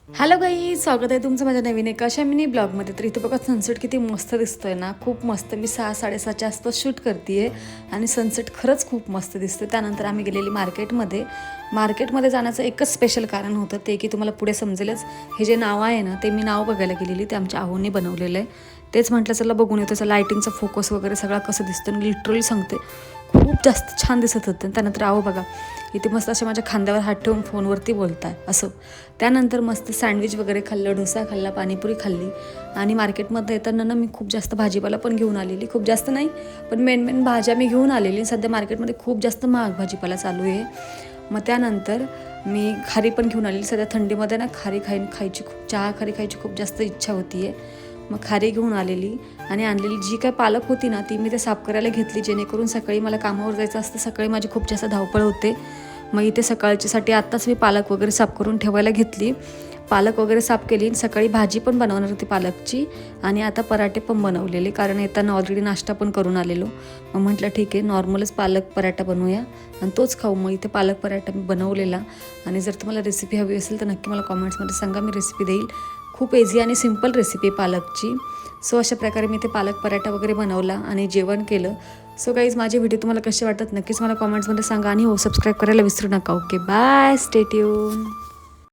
Hello गाई, स्वागत आहे तुमचं माझ्या नवीन एका मिनी ब्लॉगमध्ये. तर इथे बघा सनसेट किती मस्त दिसतोय ना, खूप मस्त. मी 6-6:30च्या आसपास शूट करते आणि सनसेट खरंच खूप मस्त दिसतं. त्यानंतर आम्ही गेलेली मार्केटमध्ये जाण्याचं एकच स्पेशल कारण होतं, ते की तुम्हाला पुढे समजेलच. हे जे नाव आहे ना, ते मी नाव बघायला गेलेली, ते आमच्या आहोंनी बनवलेलं आहे. तेच म्हटलं चला बघून येतो, त्याचा लायटिंगचा फोकस वगैरे सगळा कसं दिसतं. लिटरली सांगते, खूप जास्त छान दिसत होतं. त्यानंतर आहो बघा इथे मस्त असे माझ्या खांद्यावर हात ठेवून फोनवरती बोलताय असं. त्यानंतर मस्त सँडविच वगैरे खाल्लं, डोसा खाल्ला, पाणीपुरी खाल्ली. आणि मार्केटमध्ये येताना ना मी खूप जास्त भाजीपाला पण घेऊन आलेली. खूप जास्त नाही, पण मेन भाज्या मी घेऊन आलेली. सध्या मार्केटमध्ये खूप जास्त महाग भाजीपाला चालू आहे. मग त्यानंतर मी खारी पण घेऊन आलेली. सध्या थंडीमध्ये ना खारी खायची खूप जास्त इच्छा होती आहे. मग खारी घेऊन आलेली आणि आणलेली जी काय पालक होती ना, ती मी ते साफ करायला घेतली, जेणेकरून सकाळी मला कामावर जायचं असतं. सकाळी माझी खूप जास्त धावपळ होते. मग इथे सकाळच्यासाठी आत्ताच मी पालक वगैरे साफ करून ठेवायला घेतली. पालक वगैरे साफ केली. सकाळी भाजी पण बनवणार होती पालकची आणि आता पराठे पण बनवलेले, कारण येताना ऑलरेडी नाश्ता पण करून आलेलो. मग म्हटलं ठीक आहे, नॉर्मलच पालक पराठा बनवूया आणि तोच खाऊ. मग इथे पालक पराठा मी बनवलेला. आणि जर तुम्हाला रेसिपी हवी असेल तर नक्की मला कॉमेंट्समध्ये सांगा, मी रेसिपी देईल. खूप इझी आणि सिंपल रेसिपी पालकची. सो अशा प्रकारे मी ते पालक पराठा वगैरे बनवला आणि जेवण केलं. सो गाईज, माझे व्हिडिओ तुम्हाला कसे वाटतात नक्कीच मला कॉमेंट्समध्ये सांगा. आणि सबस्क्राईब करायला विसरू नका. Okay, bye, stay tune.